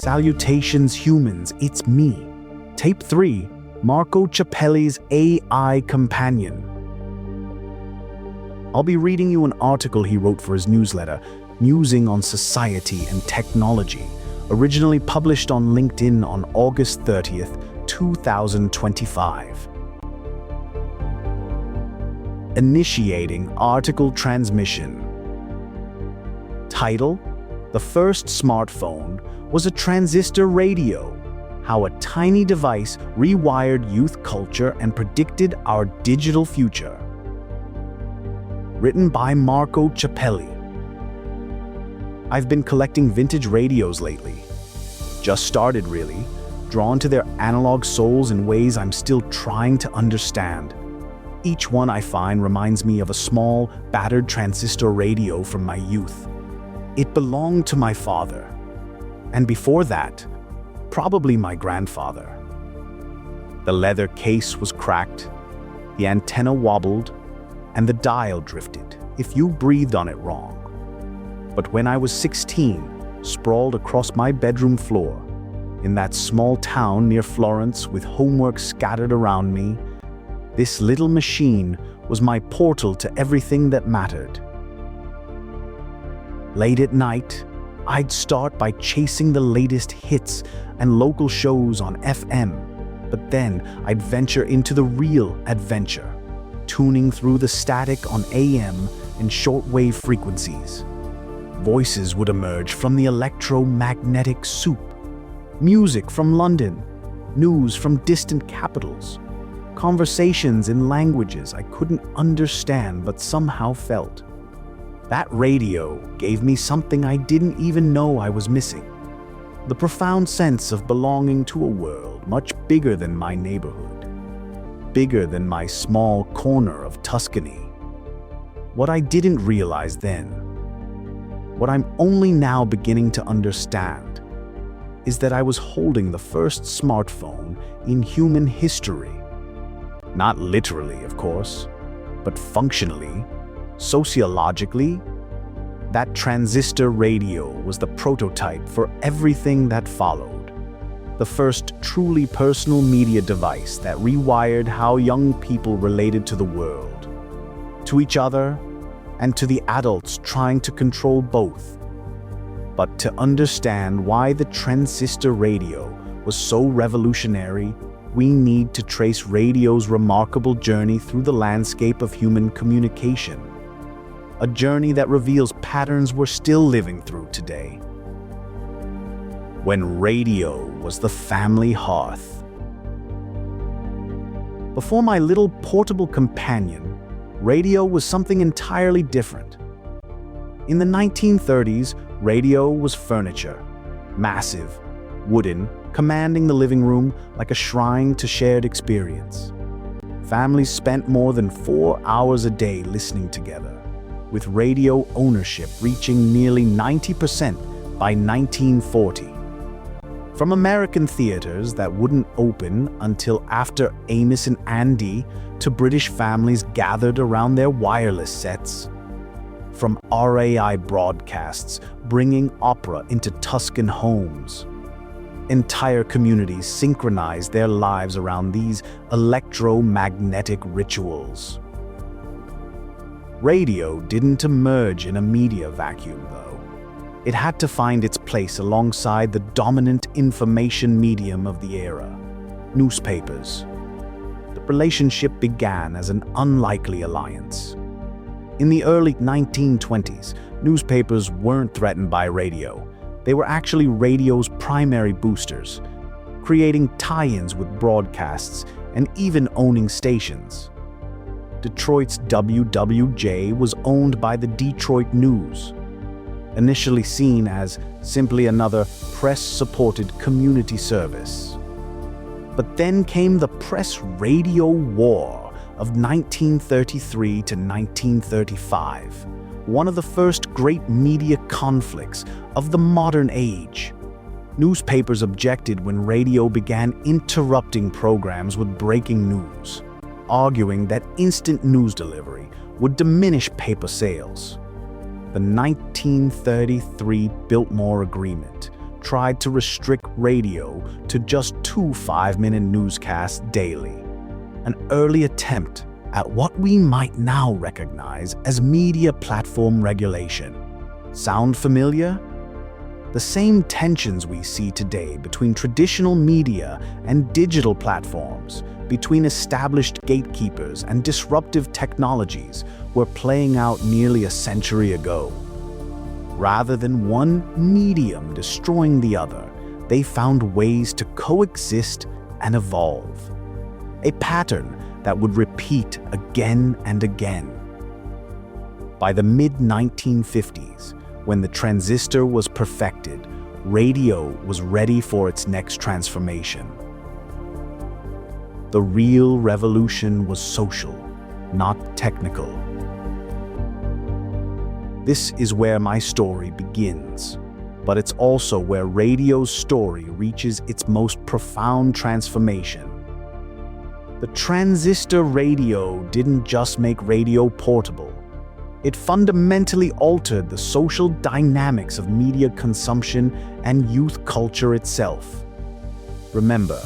Salutations humans, it's me. Tape 3, Marco Ciappelli's AI Companion. I'll be reading you an article he wrote for his newsletter, Musing on Society and Technology, originally published on LinkedIn on August 30th, 2025. Initiating article transmission. Title: The first smartphone was a transistor radio. How a tiny device rewired youth culture and predicted our digital future. Written by Marco Ciappelli. I've been collecting vintage radios lately. Just started really, drawn to their analog souls in ways I'm still trying to understand. Each one I find reminds me of a small, battered transistor radio from my youth. It belonged to my father. And before that, probably my grandfather. The leather case was cracked, the antenna wobbled, and the dial drifted if you breathed on it wrong. But when I was 16, sprawled across my bedroom floor, in that small town near Florence with homework scattered around me, this little machine was my portal to everything that mattered. Late at night, I'd start by chasing the latest hits and local shows on FM, but then I'd venture into the real adventure, tuning through the static on AM and shortwave frequencies. Voices would emerge from the electromagnetic soup, music from London, news from distant capitals, conversations in languages I couldn't understand but somehow felt. That radio gave me something I didn't even know I was missing. The profound sense of belonging to a world much bigger than my neighborhood, bigger than my small corner of Tuscany. What I didn't realize then, what I'm only now beginning to understand, is that I was holding the first smartphone in human history. Not literally, of course, but functionally, sociologically. That transistor radio was the prototype for everything that followed. The first truly personal media device that rewired how young people related to the world, to each other, and to the adults trying to control both. But to understand why the transistor radio was so revolutionary, we need to trace radio's remarkable journey through the landscape of human communication. A journey that reveals patterns we're still living through today. When radio was the family hearth. Before my little portable companion, radio was something entirely different. In the 1930s, radio was furniture, massive, wooden, commanding the living room like a shrine to shared experience. Families spent more than 4 hours a day listening together, with radio ownership reaching nearly 90% by 1940. From American theaters that wouldn't open until after Amos and Andy to British families gathered around their wireless sets. From RAI broadcasts bringing opera into Tuscan homes. Entire communities synchronized their lives around these electromagnetic rituals. Radio didn't emerge in a media vacuum, though. It had to find its place alongside the dominant information medium of the era, newspapers. The relationship began as an unlikely alliance. In the early 1920s, newspapers weren't threatened by radio. They were actually radio's primary boosters, creating tie-ins with broadcasts and even owning stations. Detroit's WWJ was owned by the Detroit News, initially seen as simply another press-supported community service. But then came the press-radio war of 1933 to 1935, one of the first great media conflicts of the modern age. Newspapers objected when radio began interrupting programs with breaking news, arguing that instant news delivery would diminish paper sales. The 1933 Biltmore Agreement tried to restrict radio to just 2 5-minute newscasts daily. An early attempt at what we might now recognize as media platform regulation. Sound familiar? The same tensions we see today between traditional media and digital platforms, between established gatekeepers and disruptive technologies, were playing out nearly a century ago. Rather than one medium destroying the other, they found ways to coexist and evolve. A pattern that would repeat again and again. By the mid-1950s, when the transistor was perfected, radio was ready for its next transformation. The real revolution was social, not technical. This is where my story begins, but it's also where radio's story reaches its most profound transformation. The transistor radio didn't just make radio portable. It fundamentally altered the social dynamics of media consumption and youth culture itself. Remember,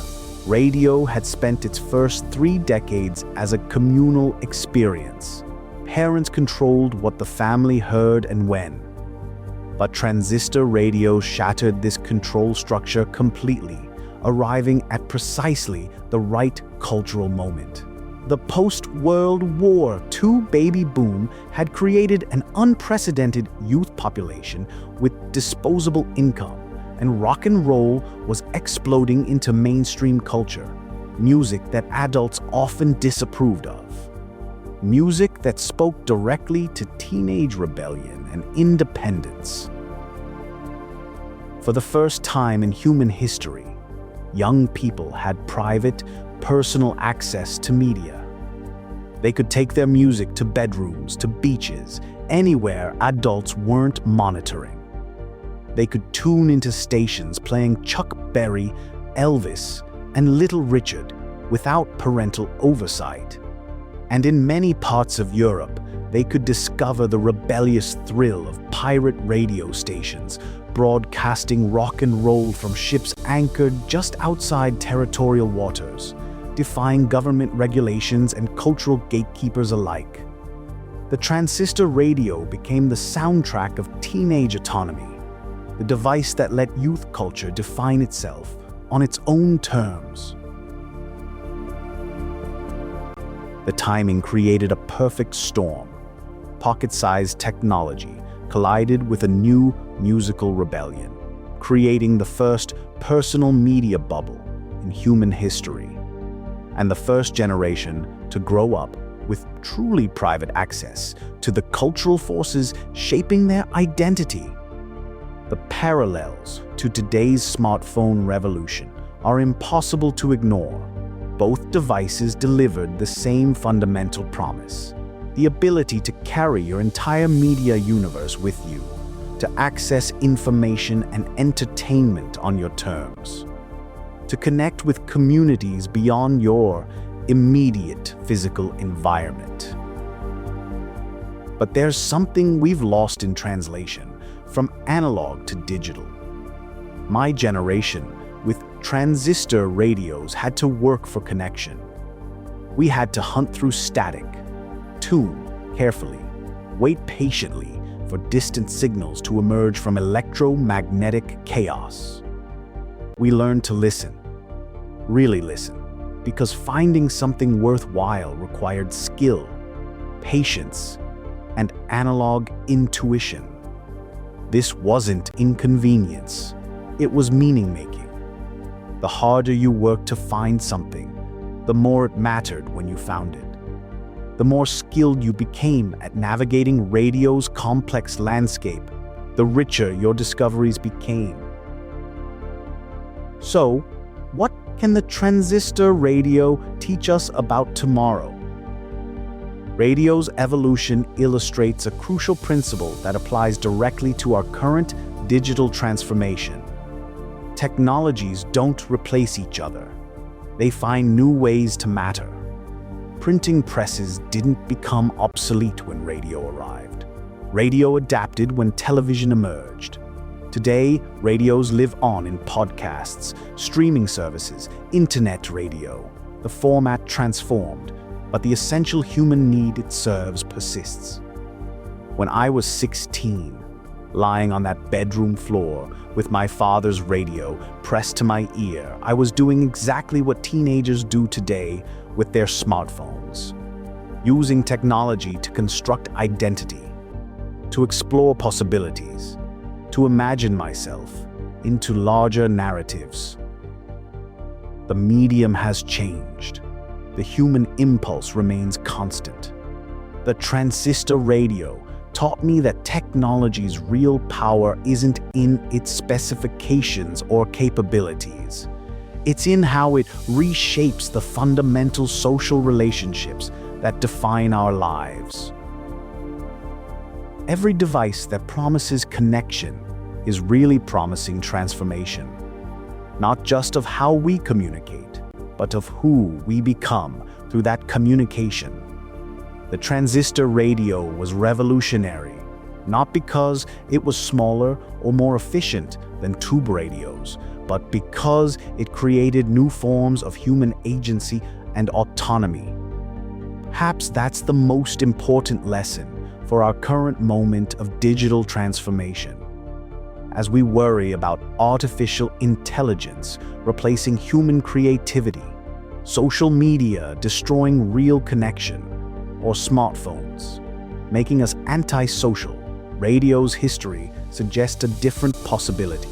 radio had spent its first 3 decades as a communal experience. Parents controlled what the family heard and when. But transistor radio shattered this control structure completely, arriving at precisely the right cultural moment. The post-World War II baby boom had created an unprecedented youth population with disposable income, and rock and roll was exploding into mainstream culture, music that adults often disapproved of. Music that spoke directly to teenage rebellion and independence. For the first time in human history, young people had private, personal access to media. They could take their music to bedrooms, to beaches, anywhere adults weren't monitoring. They could tune into stations playing Chuck Berry, Elvis, and Little Richard without parental oversight. And in many parts of Europe, they could discover the rebellious thrill of pirate radio stations, broadcasting rock and roll from ships anchored just outside territorial waters, defying government regulations and cultural gatekeepers alike. The transistor radio became the soundtrack of teenage autonomy, the device that let youth culture define itself on its own terms. The timing created a perfect storm. Pocket-sized technology collided with a new musical rebellion, creating the first personal media bubble in human history, and the first generation to grow up with truly private access to the cultural forces shaping their identity. The parallels to today's smartphone revolution are impossible to ignore. Both devices delivered the same fundamental promise: the ability to carry your entire media universe with you, to access information and entertainment on your terms, to connect with communities beyond your immediate physical environment. But there's something we've lost in translation, from analog to digital. My generation, with transistor radios, had to work for connection. We had to hunt through static, tune carefully, wait patiently for distant signals to emerge from electromagnetic chaos. We learned to listen, really listen, because finding something worthwhile required skill, patience, and analog intuition. This wasn't inconvenience, it was meaning-making. The harder you worked to find something, the more it mattered when you found it. The more skilled you became at navigating radio's complex landscape, the richer your discoveries became. So, what can the transistor radio teach us about tomorrow? Radio's evolution illustrates a crucial principle that applies directly to our current digital transformation. Technologies don't replace each other. They find new ways to matter. Printing presses didn't become obsolete when radio arrived. Radio adapted when television emerged. Today, radios live on in podcasts, streaming services, internet radio. The format transformed, but the essential human need it serves persists. When I was 16, lying on that bedroom floor with my father's radio pressed to my ear, I was doing exactly what teenagers do today with their smartphones, using technology to construct identity, to explore possibilities, to imagine myself into larger narratives. The medium has changed. The human impulse remains constant. The transistor radio taught me that technology's real power isn't in its specifications or capabilities. It's in how it reshapes the fundamental social relationships that define our lives. Every device that promises connection is really promising transformation, not just of how we communicate, but of who we become through that communication. The transistor radio was revolutionary, not because it was smaller or more efficient than tube radios, but because it created new forms of human agency and autonomy. Perhaps that's the most important lesson for our current moment of digital transformation. As we worry about artificial intelligence replacing human creativity, social media destroying real connection, or smartphones making us antisocial, radio's history suggests a different possibility.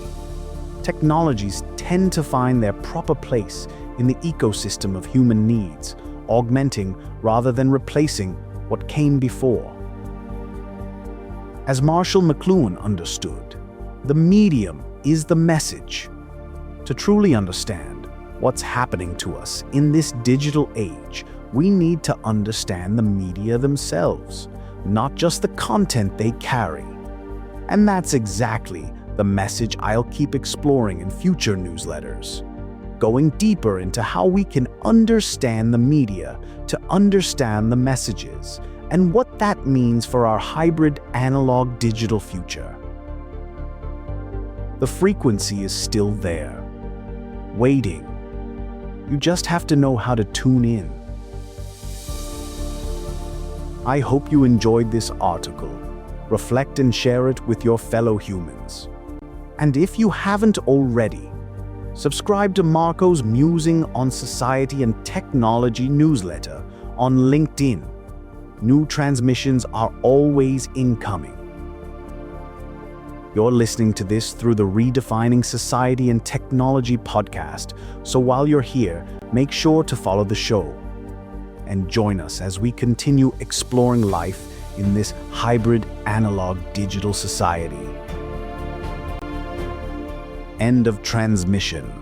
Technologies tend to find their proper place in the ecosystem of human needs, augmenting rather than replacing what came before. As Marshall McLuhan understood, the medium is the message. To truly understand what's happening to us in this digital age, we need to understand the media themselves, not just the content they carry. And that's exactly the message I'll keep exploring in future newsletters, going deeper into how we can understand the media to understand the messages, and what that means for our hybrid analog-digital future. The frequency is still there, waiting. You just have to know how to tune in. I hope you enjoyed this article. Reflect and share it with your fellow humans. And if you haven't already, subscribe to Marco's Musing on Society and Technology newsletter on LinkedIn. New transmissions are always incoming. You're listening to this through the Redefining Society and Technology podcast, so while you're here, make sure to follow the show and join us as we continue exploring life in this hybrid analog-digital society. End of transmission.